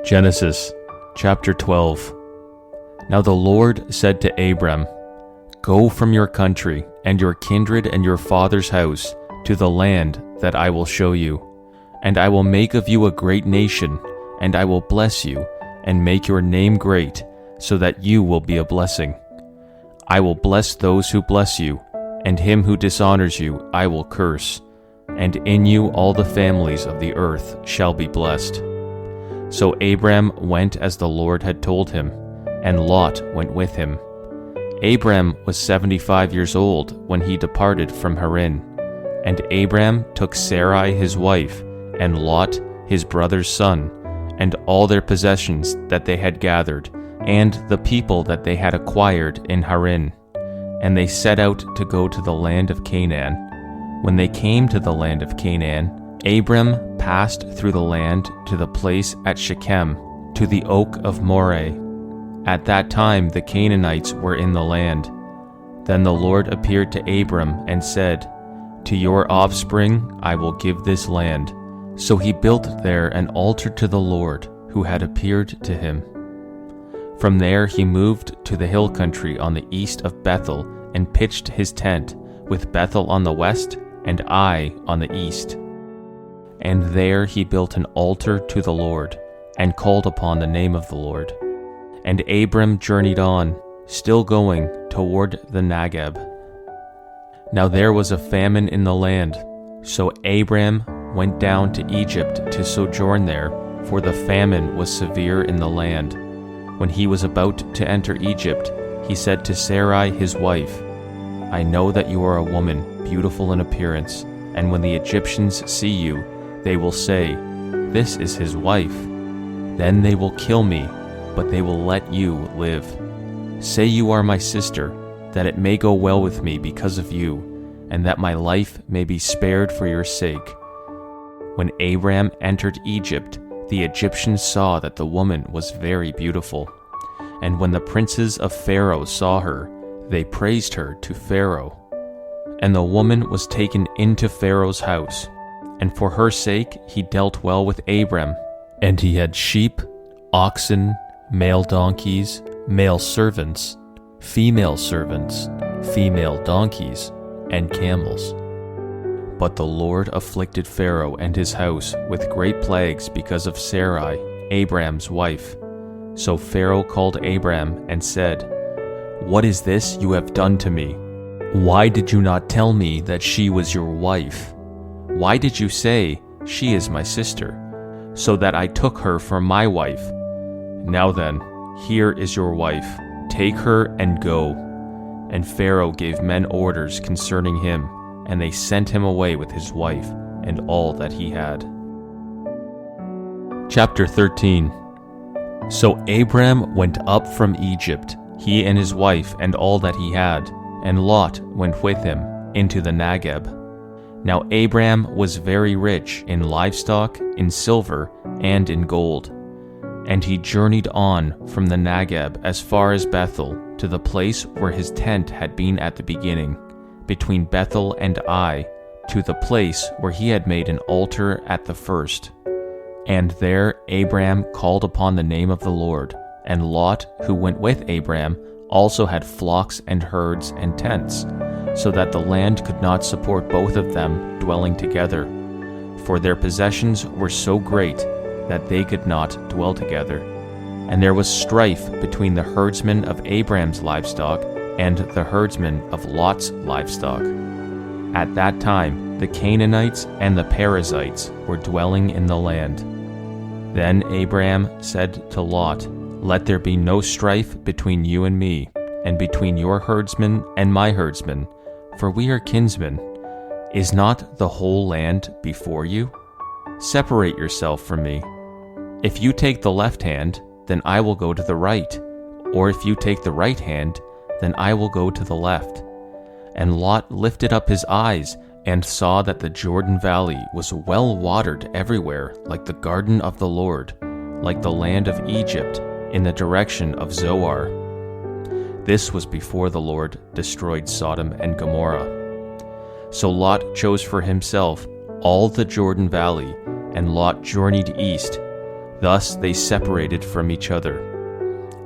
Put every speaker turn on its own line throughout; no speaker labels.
Genesis chapter 12. Now the Lord said to Abram, "Go from your country and your kindred and your father's house to the land that I will show you, and I will make of you a great nation, and I will bless you and make your name great, so that you will be a blessing. I will bless those who bless you, and him who dishonors you I will curse, and in you all the families of the earth shall be blessed." So Abram went as the Lord had told him, and Lot went with him. Abram was 75 years old when he departed from Haran, and Abram took Sarai his wife, and Lot his brother's son, and all their possessions that they had gathered, and the people that they had acquired in Haran. And they set out to go to the land of Canaan. When they came to the land of Canaan, Abram passed through the land to the place at Shechem, to the oak of Moreh. At that time the Canaanites were in the land. Then the Lord appeared to Abram and said, "To your offspring I will give this land." So he built there an altar to the Lord, who had appeared to him. From there he moved to the hill country on the east of Bethel, and pitched his tent, with Bethel on the west and Ai on the east. And there he built an altar to the Lord, and called upon the name of the Lord. And Abram journeyed on, still going toward the Negeb. Now there was a famine in the land, so Abram went down to Egypt to sojourn there, for the famine was severe in the land. When he was about to enter Egypt, he said to Sarai his wife, "I know that you are a woman beautiful in appearance, and when the Egyptians see you, they will say, 'This is his wife.' Then they will kill me, but they will let you live. Say you are my sister, that it may go well with me because of you, and that my life may be spared for your sake." When Abram entered Egypt, the Egyptians saw that the woman was very beautiful. And when the princes of Pharaoh saw her, they praised her to Pharaoh. And the woman was taken into Pharaoh's house, and for her sake he dealt well with Abram. And he had sheep, oxen, male donkeys, male servants, female donkeys, and camels. But the Lord afflicted Pharaoh and his house with great plagues because of Sarai, Abram's wife. So Pharaoh called Abram and said, "What is this you have done to me? Why did you not tell me that she was your wife? Why did you say, 'She is my sister,' so that I took her for my wife? Now then, here is your wife. Take her and go." And Pharaoh gave men orders concerning him, and they sent him away with his wife and all that he had. Chapter 13. So Abram went up from Egypt, he and his wife and all that he had, and Lot went with him into the Negeb. Now Abram was very rich in livestock, in silver, and in gold. And he journeyed on from the Negeb as far as Bethel, to the place where his tent had been at the beginning, between Bethel and Ai, to the place where he had made an altar at the first. And there Abram called upon the name of the Lord, and Lot, who went with Abram, also had flocks and herds and tents, so that the land could not support both of them dwelling together, for their possessions were so great that they could not dwell together. And there was strife between the herdsmen of Abram's livestock and the herdsmen of Lot's livestock. At that time the Canaanites and the Perizzites were dwelling in the land. Then Abram said to Lot, "Let there be no strife between you and me, and between your herdsmen and my herdsmen, for we are kinsmen. Is not the whole land before you? Separate yourself from me. If you take the left hand, then I will go to the right, or if you take the right hand, then I will go to the left." And Lot lifted up his eyes and saw that the Jordan Valley was well watered everywhere, like the garden of the Lord, like the land of Egypt, in the direction of Zoar. This was before the Lord destroyed Sodom and Gomorrah. So Lot chose for himself all the Jordan Valley, and Lot journeyed east. Thus they separated from each other.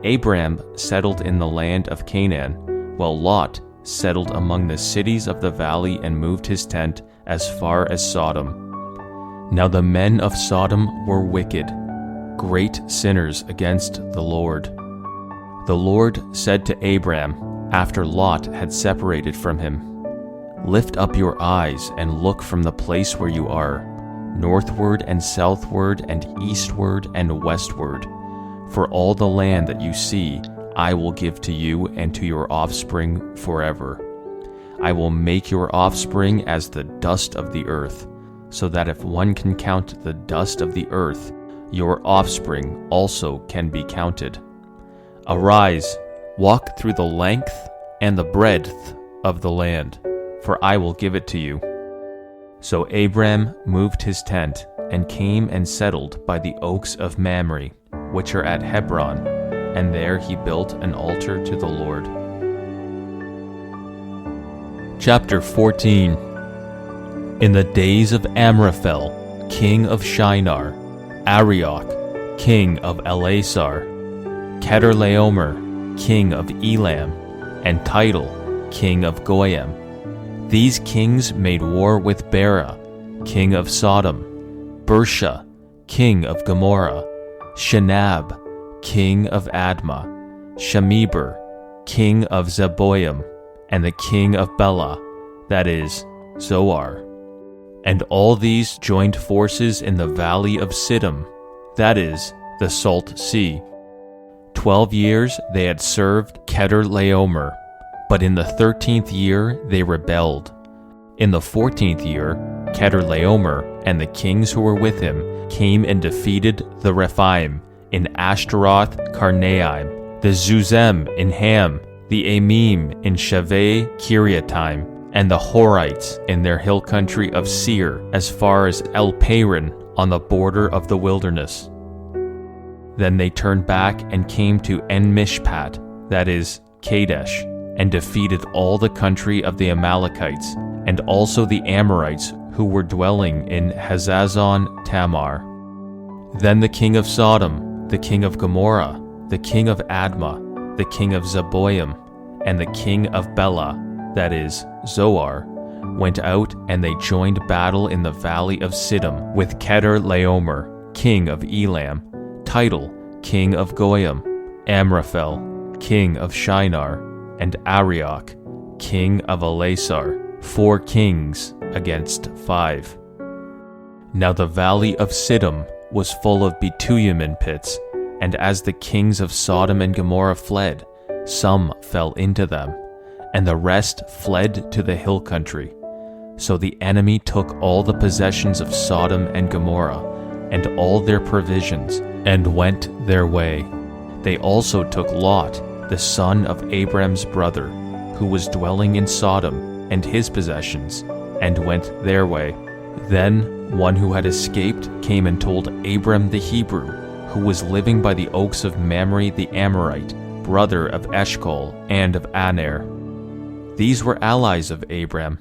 Abram settled in the land of Canaan, while Lot settled among the cities of the valley and moved his tent as far as Sodom. Now the men of Sodom were wicked, great sinners against the Lord. The Lord said to Abram, after Lot had separated from him, "Lift up your eyes and look from the place where you are, northward and southward and eastward and westward. For all the land that you see, I will give to you and to your offspring forever. I will make your offspring as the dust of the earth, so that if one can count the dust of the earth, your offspring also can be counted. Arise, walk through the length and the breadth of the land, for I will give it to you." So Abram moved his tent and came and settled by the oaks of Mamre, which are at Hebron, and there he built an altar to the Lord. Chapter 14. In the days of Amraphel, king of Shinar, Arioch, king of Elasar, Chedorlaomer, king of Elam, and Tidal, king of Goyim. These kings made war with Bera, king of Sodom, Bersha, king of Gomorrah, Shinab, king of Admah, Shemeber, king of Zeboim, and the king of Bela, that is, Zoar. And all these joined forces in the valley of Siddim, that is, the Salt Sea. 12 years they had served Chedorlaomer, but in the 13th year they rebelled. In the 14th year, Chedorlaomer and the kings who were with him came and defeated the Rephaim in Ashtaroth Karnaim, the Zuzim in Ham, the Amim in Shaveh Kiriataim, and the Horites in their hill country of Seir as far as El Paran on the border of the wilderness. Then they turned back and came to En-Mishpat, that is, Kadesh, and defeated all the country of the Amalekites, and also the Amorites who were dwelling in Hazazon Tamar. Then the king of Sodom, the king of Gomorrah, the king of Admah, the king of Zeboim, and the king of Bela, that is, Zoar, went out and they joined battle in the valley of Siddim with Chedorlaomer, king of Elam, Tidal, king of Goyim, Amraphel, king of Shinar, and Arioch, king of Elasar, 4 kings against 5. Now the valley of Siddim was full of bitumen pits, and as the kings of Sodom and Gomorrah fled, some fell into them, and the rest fled to the hill country. So the enemy took all the possessions of Sodom and Gomorrah, and all their provisions, and went their way. They also took Lot, the son of Abram's brother, who was dwelling in Sodom, and his possessions, and went their way. Then one who had escaped came and told Abram the Hebrew, who was living by the oaks of Mamre the Amorite, brother of Eshcol and of Aner. These were allies of Abram.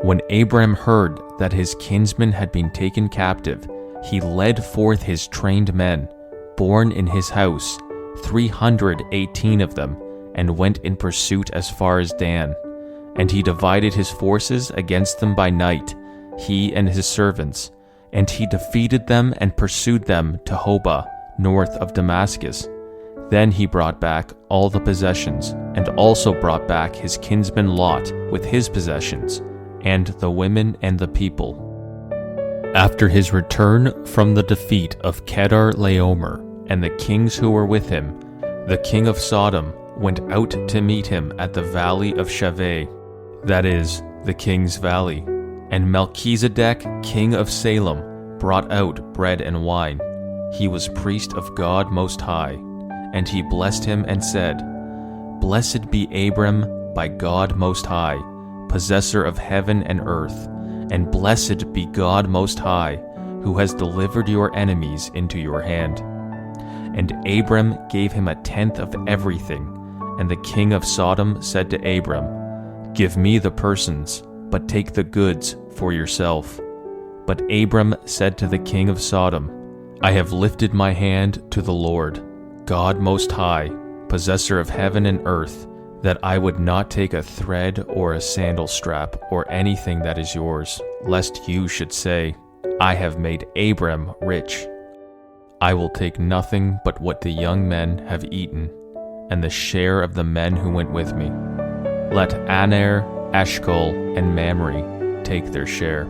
When Abram heard that his kinsman had been taken captive, he led forth his trained men, born in his house, 318 of them, and went in pursuit as far as Dan. And he divided his forces against them by night, he and his servants, and he defeated them and pursued them to Hobah, north of Damascus. Then he brought back all the possessions, and also brought back his kinsman Lot with his possessions, and the women and the people. After his return from the defeat of Chedorlaomer and the kings who were with him, the king of Sodom went out to meet him at the valley of Shaveh, that is, the king's valley. And Melchizedek, king of Salem, brought out bread and wine. He was priest of God Most High. And he blessed him and said, "Blessed be Abram by God Most High, possessor of heaven and earth, and blessed be God Most High, who has delivered your enemies into your hand." And Abram gave him a tenth of everything. And the king of Sodom said to Abram, "Give me the persons, but take the goods for yourself." But Abram said to the king of Sodom, I have lifted my hand to the Lord, God Most High, possessor of heaven and earth, that I would not take a thread or a sandal strap or anything that is yours, lest you should say, I have made Abram rich. I will take nothing but what the young men have eaten, and the share of the men who went with me. Let Aner, Eshcol, and Mamre take their share.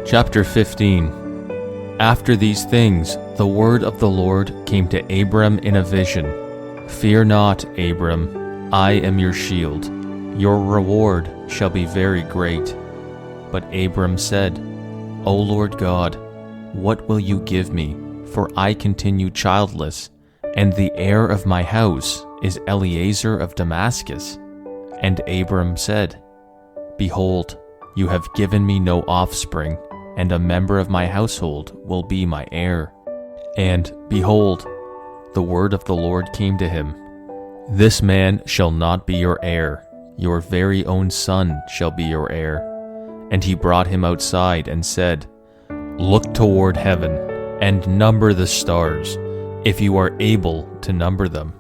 Chapter 15. After these things, the word of the Lord came to Abram in a vision. Fear not, Abram, I am your shield. Your reward shall be very great. But Abram said, O Lord God, what will you give me? For I continue childless, and the heir of my house is Eliezer of Damascus. And Abram said, Behold, you have given me no offspring, and a member of my household will be my heir. And, behold, the word of the Lord came to him, This man shall not be your heir, your very own son shall be your heir. And he brought him outside and said, Look toward heaven, and number the stars, if you are able to number them.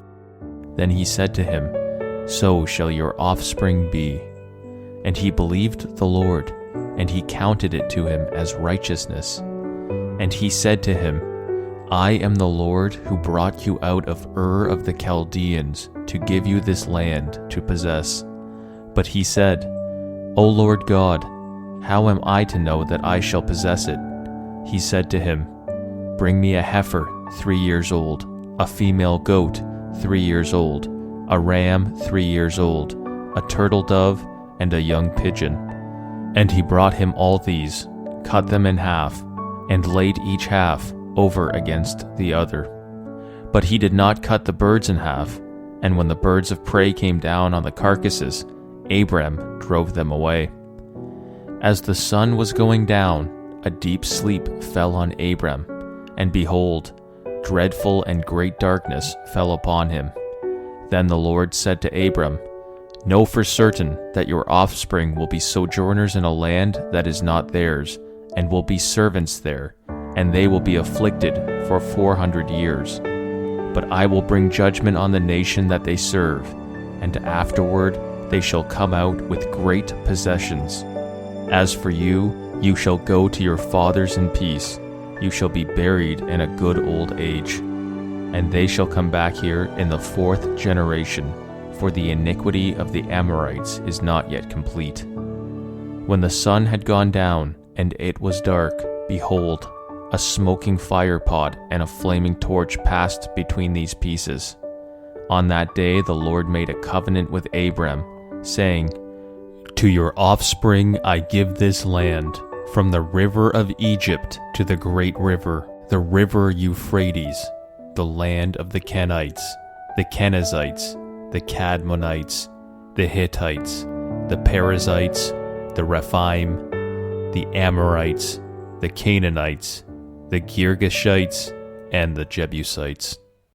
Then he said to him, So shall your offspring be. And he believed the Lord, and he counted it to him as righteousness. And he said to him, I am the Lord who brought you out of Ur of the Chaldeans to give you this land to possess. But he said, O Lord God, how am I to know that I shall possess it? He said to him, Bring me a heifer 3 years old, a female goat 3 years old, a ram 3 years old, a turtle dove, and a young pigeon. And he brought him all these, cut them in half, and laid each half over against the other. But he did not cut the birds in half, and when the birds of prey came down on the carcasses, Abram drove them away. As the sun was going down, a deep sleep fell on Abram, and behold, dreadful and great darkness fell upon him. Then the Lord said to Abram, Know for certain that your offspring will be sojourners in a land that is not theirs, and will be servants there, and they will be afflicted for 400 years. But I will bring judgment on the nation that they serve, and afterward they shall come out with great possessions. As for you, you shall go to your fathers in peace. You shall be buried in a good old age. And they shall come back here in the 4th generation, for the iniquity of the Amorites is not yet complete. When the sun had gone down, and it was dark, behold, a smoking firepot and a flaming torch passed between these pieces. On that day the Lord made a covenant with Abram, saying, To your offspring I give this land, from the river of Egypt to the great river, the river Euphrates, the land of the Kenites, the Kenizzites, the Cadmonites, the Hittites, the Perizzites, the Rephaim, the Amorites, the Canaanites, the Girgashites, and the Jebusites.